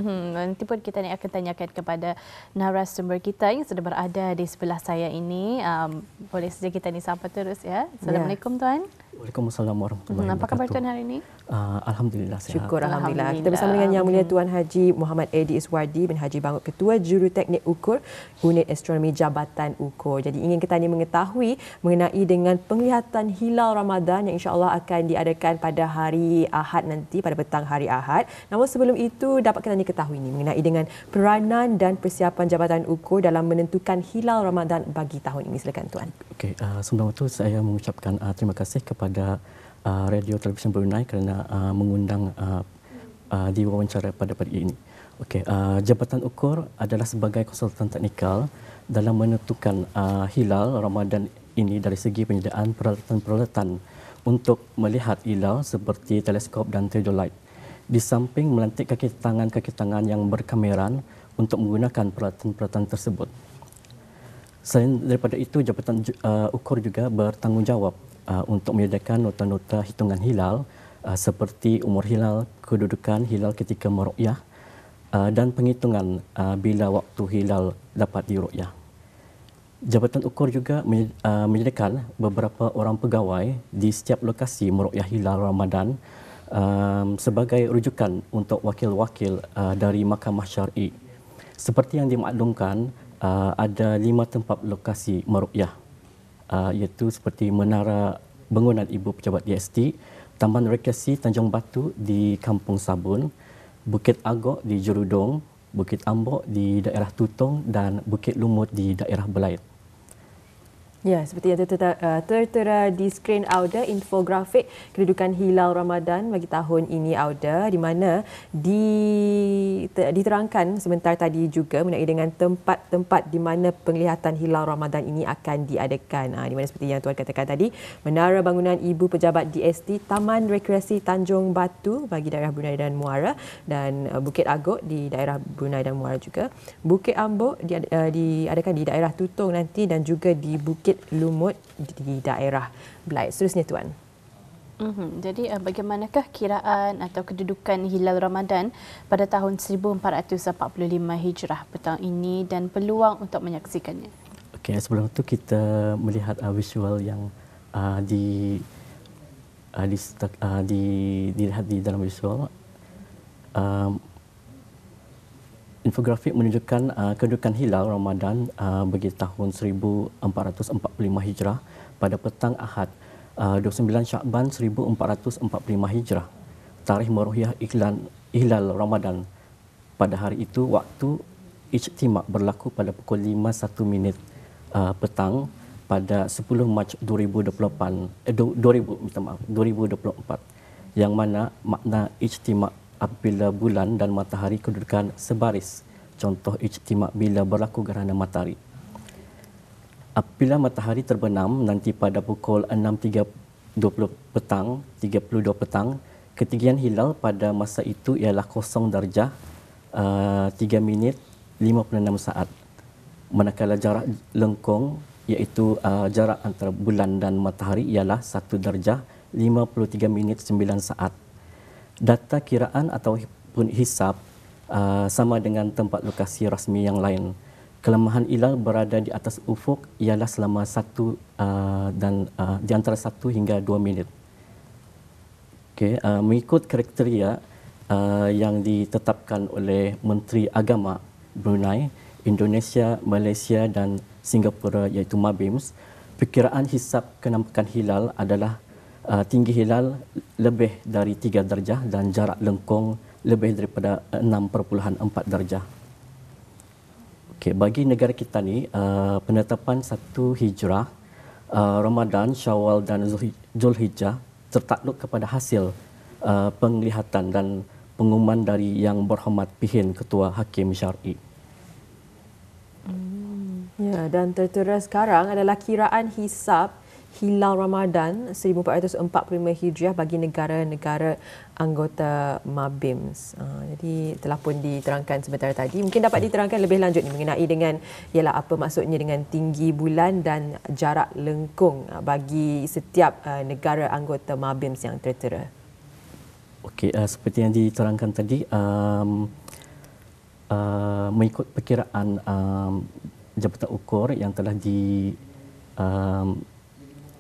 Nanti pun kita akan tanyakan kepada narasumber kita yang sudah berada di sebelah saya ini. Boleh saja kita sapa terus ya. Assalamualaikum Tuan. Waalaikumsalam warahmatullahi wabarakatuh. Apa khabar Tuan hari ini? Alhamdulillah sihat. Syukur Alhamdulillah. Kita bersama dengan Yang Mulia Tuan Haji Muhammad Edi Iswardi bin Haji Bangut, Ketua Juruteknik Ukur Unit Astronomi Jabatan Ukur. Jadi ingin kita mengetahui mengenai dengan penglihatan hilal Ramadan yang insya-Allah akan diadakan pada hari Ahad nanti, pada petang hari Ahad. Namun sebelum itu dapat kita ketahui mengenai dengan peranan dan persiapan Jabatan Ukur dalam menentukan hilal Ramadan bagi tahun ini. Silakan Tuan. Okey, sebelum itu saya mengucapkan terima kasih kepada Radio Televisyen Brunei kerana mengundang diwawancara pada pagi ini. Okey, Jabatan Ukur adalah sebagai konsultan teknikal dalam menentukan hilal Ramadan ini dari segi penyediaan peralatan-peralatan untuk melihat hilal seperti teleskop dan theodolite. Di samping melantik kaki tangan yang berkameran untuk menggunakan peralatan-peralatan tersebut. Selain daripada itu, Jabatan Ukur juga bertanggungjawab untuk menyediakan nota-nota hitungan hilal seperti umur hilal, kedudukan hilal ketika meru'yah dan penghitungan bila waktu hilal dapat diru'yah. Jabatan Ukur juga menyediakan beberapa orang pegawai di setiap lokasi meru'yah hilal Ramadan sebagai rujukan untuk wakil-wakil dari Mahkamah Syar'i. Seperti yang dimaklumkan, ada 5 tempat lokasi meru'yah, iaitu seperti Menara Bangunan Ibu Pejabat DST, Taman Rekreasi Tanjung Batu di Kampung Sabun, Bukit Agok di Jerudong, Bukit Ambok di daerah Tutong dan Bukit Lumut di daerah Belait. Ya, seperti yang tertera di skrin Auda, infografik kedudukan hilal Ramadan bagi tahun ini Auda, di mana diterangkan sebentar tadi juga mengenai dengan tempat-tempat di mana penglihatan hilal Ramadan ini akan diadakan. Di mana seperti yang Tuan katakan tadi, Menara Bangunan Ibu Pejabat DST, Taman Rekreasi Tanjung Batu bagi daerah Brunei dan Muara, dan Bukit Agok di daerah Brunei dan Muara juga. Bukit Ambok diadakan di daerah Tutong nanti, dan juga di Bukit Lumut di daerah Belait. Seterusnya Tuan. Jadi bagaimanakah kiraan atau kedudukan hilal Ramadan pada tahun 1445 Hijrah petang ini dan peluang untuk menyaksikannya? Okey, sebelum itu kita melihat visual yang dilihat di dalam visual. Infografik menunjukkan kedudukan hilal Ramadan bagi tahun 1445 Hijrah pada petang Ahad 29 Syakban 1445 Hijrah. Tarikh meru'yah hilal Ramadan pada hari itu, waktu ijtimak berlaku pada pukul 5:01 petang pada 10 Mac 2024, yang mana makna ijtimak apabila bulan dan matahari kedudukan sebaris. Contoh ijtimak bila berlaku gerhana matahari. Apabila matahari terbenam nanti pada pukul 6.32 petang, ketinggian hilal pada masa itu ialah 0 darjah 3 minit 56 saat. Manakala jarak lengkung iaitu jarak antara bulan dan matahari ialah 1 darjah 53 minit 9 saat. Data kiraan ataupun hisab sama dengan tempat lokasi rasmi yang lain. Kelemahan hilal berada di atas ufuk ialah selama di antara 1 hingga 2 minit. Okay, mengikut kriteria yang ditetapkan oleh Menteri Agama Brunei, Indonesia, Malaysia dan Singapura iaitu MABIMS, perkiraan hisab kenampakan hilal adalah tinggi hilal lebih dari 3 darjah dan jarak lengkung lebih daripada 6.4 darjah. Okey, bagi negara kita ni, penetapan 1 Hijrah, Ramadan, Syawal dan Zulhijjah tertakluk kepada hasil penglihatan dan pengumuman dari Yang Berhormat Pihin Ketua Hakim Syar'i. Ya, dan tertera sekarang adalah kiraan hisab hilal Ramadan 1445 Hijriah bagi negara-negara anggota MABIMS. Jadi telah pun diterangkan sebentar tadi. Mungkin dapat diterangkan lebih lanjut mengenai dengan ialah apa maksudnya dengan tinggi bulan dan jarak lengkung bagi setiap negara anggota MABIMS yang tertera. Okey, seperti yang diterangkan tadi, mengikut perkiraan Jabatan Ukur yang telah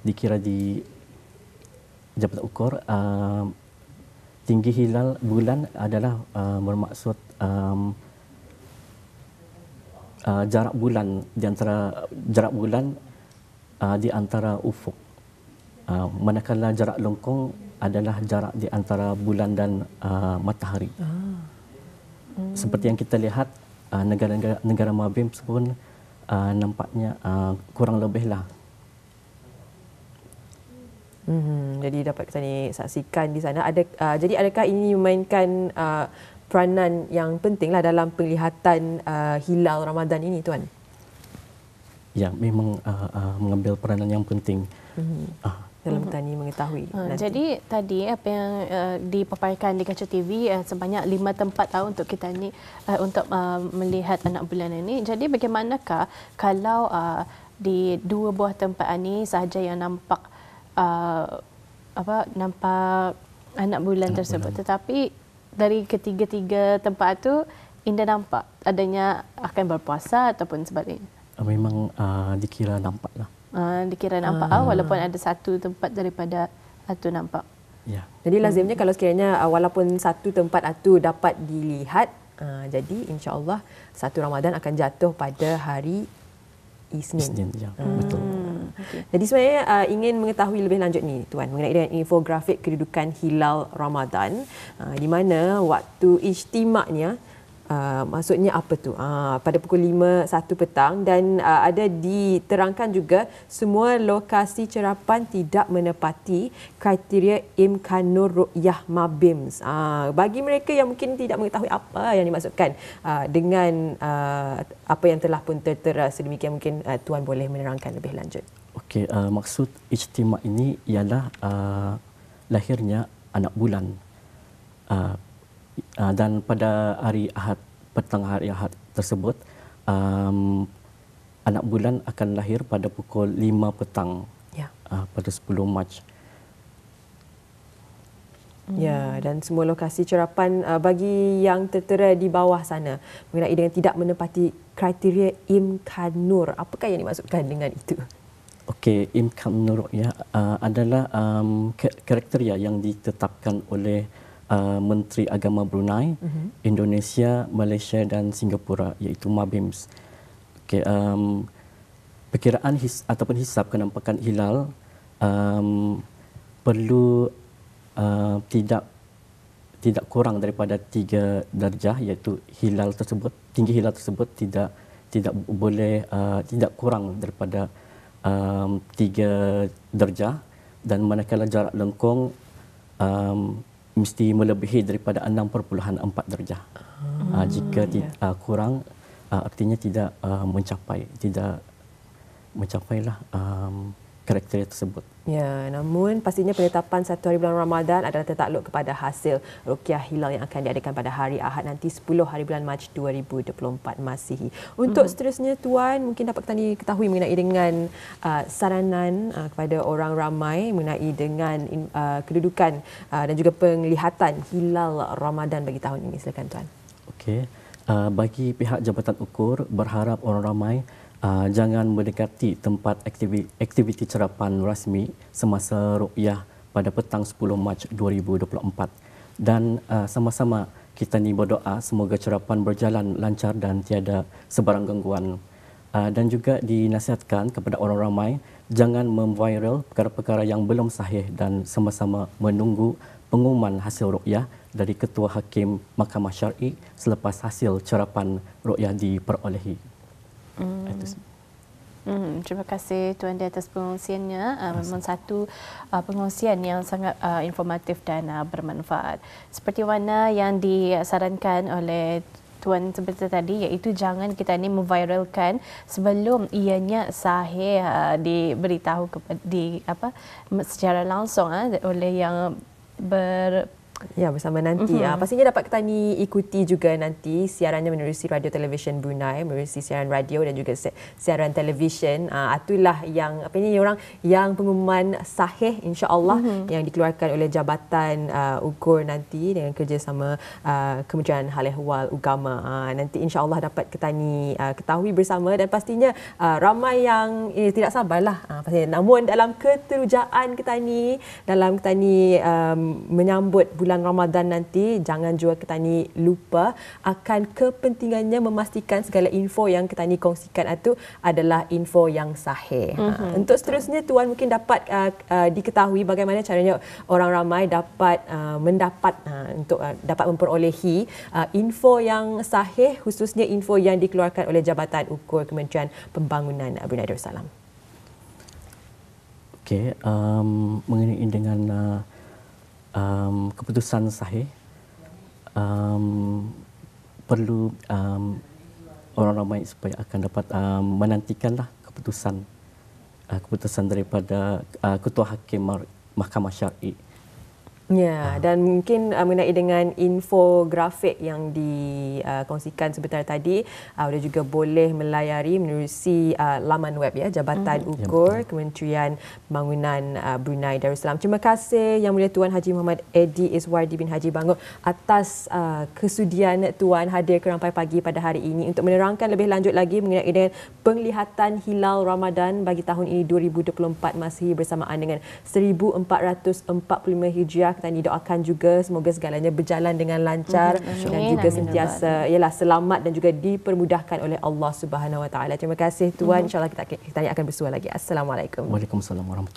dikira di Jabatan Ukur, tinggi hilal bulan adalah bermaksud jarak bulan di antara ufuk. Manakala jarak lengkung adalah jarak di antara bulan dan matahari. Seperti yang kita lihat, negara Mabims pun nampaknya kurang lebihlah. Jadi dapat kita ni saksikan di sana. Jadi adakah ini memainkan peranan yang pentinglah dalam penglihatan hilal Ramadan ini, Tuan? Ya, memang mengambil peranan yang penting. Dalam kita ni mengetahui. Jadi tadi apa yang dipaparkan di Kaca TV sebanyak 5 tempat untuk kita ni untuk melihat anak bulan ini. Jadi bagaimanakah kalau di 2 buah tempat ini sahaja yang nampak nampak anak bulan tersebut, tetapi dari ketiga-tiga tempat itu Indah nampak adanya akan berpuasa ataupun sebagainya? Memang dikira nampaklah. Dikira nampak walaupun ada satu tempat daripada itu nampak. Ya. Jadi lazimnya kalau sekiranya walaupun satu tempat itu dapat dilihat, jadi insya-Allah satu Ramadan akan jatuh pada hari Isnin. Ya, betul. Okay. Jadi sebenarnya ingin mengetahui lebih lanjut ni, Tuan, mengenai dengan infografik kedudukan hilal Ramadan, di mana waktu ijtimaknya maksudnya apa tu? Pada pukul 5.1 petang, dan ada diterangkan juga semua lokasi cerapan tidak menepati kriteria Imkanur Ru'yah Mabims. Bagi mereka yang mungkin tidak mengetahui apa yang dimaksudkan dengan apa yang telah pun tertera sedemikian, mungkin Tuan boleh menerangkan lebih lanjut. Okey, maksud ijtimak ini ialah lahirnya anak bulan. Dan pada hari Ahad, petang hari Ahad tersebut, anak bulan akan lahir pada pukul 5 petang, pada 10 Mac. Ya, dan semua lokasi cerapan bagi yang tertera di bawah sana mengenai dengan tidak menepati kriteria Imkanur. Apakah yang dimaksudkan dengan itu? Okey, Imkanur ya adalah kriteria yang ditetapkan oleh Menteri Agama Brunei, Indonesia, Malaysia dan Singapura, iaitu Mabims. Okay, perkiraan ataupun hisap kenampakan hilal perlu tidak kurang daripada 3 darjah, iaitu tinggi hilal tersebut tidak boleh tidak kurang daripada 3 darjah, dan manakala jarak lengkung mesti melebihi daripada 6.4 darjah. Jika kurang, artinya tidak mencapailah kriteria tersebut. Ya, namun pastinya penetapan 1 hari bulan Ramadan adalah tertakluk kepada hasil ruqyah hilal yang akan diadakan pada hari Ahad nanti 10 hari bulan Mac 2024 Masihi. Untuk seterusnya, Tuan, mungkin dapat kita ketahui mengenai dengan saranan kepada orang ramai mengenai dengan kedudukan dan juga penglihatan hilal Ramadan bagi tahun ini. Silakan, Tuan. Okey, bagi pihak Jabatan Ukur berharap orang ramai jangan mendekati tempat aktiviti cerapan rasmi semasa ruqyah pada petang 10 Mac 2024. Dan sama-sama kita ni berdoa semoga cerapan berjalan lancar dan tiada sebarang gangguan. Dan juga dinasihatkan kepada orang ramai jangan memviral perkara-perkara yang belum sahih, dan sama-sama menunggu pengumuman hasil ruqyah dari Ketua Hakim Mahkamah Syar'i selepas hasil cerapan ruqyah diperolehi. Terima kasih Tuan di atas pengongsiannya. Memang satu pengongsian yang sangat informatif dan bermanfaat. Seperti mana yang disarankan oleh Tuan seperti tadi, iaitu jangan kita ni memviralkan sebelum ianya sahih diberitahu secara langsung oleh yang Ya, bersama nanti. Pastinya dapat Ketani ikuti juga nanti siarannya menerusi Radio Televisyen Brunei, menerusi siaran radio dan juga siaran televisyen. Itulah yang yang pengumuman sahih insya-Allah yang dikeluarkan oleh Jabatan Ukur nanti dengan kerjasama Kementerian Hal Ehwal Agama. Nanti insya-Allah dapat Ketani ketahui bersama dan pastinya ramai yang tidak sabarlah. Namun dalam keterujaan Ketani, dalam Ketani menyambut bulan Ramadan nanti, jangan juga Ketani lupa akan kepentingannya memastikan segala info yang Ketani kongsikan itu adalah info yang sahih. Untuk seterusnya Tuan mungkin dapat diketahui bagaimana caranya orang ramai dapat dapat memperolehi info yang sahih, khususnya info yang dikeluarkan oleh Jabatan Ukur Kementerian Pembangunan Brunei Darussalam. Okey, mengenai dengan keputusan sahih, perlu orang ramai supaya akan dapat menantikanlah keputusan daripada Ketua Hakim Mahkamah Syar'i. Ya, dan mungkin mengenai dengan infografik yang dikongsikan sebentar tadi, anda juga boleh melayari menerusi laman web Jabatan Ukur Kementerian Pembangunan Brunei Darussalam. Terima kasih Yang Mulia Tuan Haji Muhammad Eddie Iswardi bin Haji Bangor atas kesudian Tuan hadir ke Rampai Pagi pada hari ini untuk menerangkan lebih lanjut lagi mengenai dengan penglihatan hilal Ramadan bagi tahun ini 2024 Masihi bersamaan dengan 1445 Hijriah. Kita didoakan juga semoga segalanya berjalan dengan lancar dan juga sentiasa selamat dan juga dipermudahkan oleh Allah Subhanahu Wa Taala. Terima kasih Tuan. InsyaAllah kita akan bersua lagi. Assalamualaikum. Waalaikumsalam warahmatullahi wabarakatuh.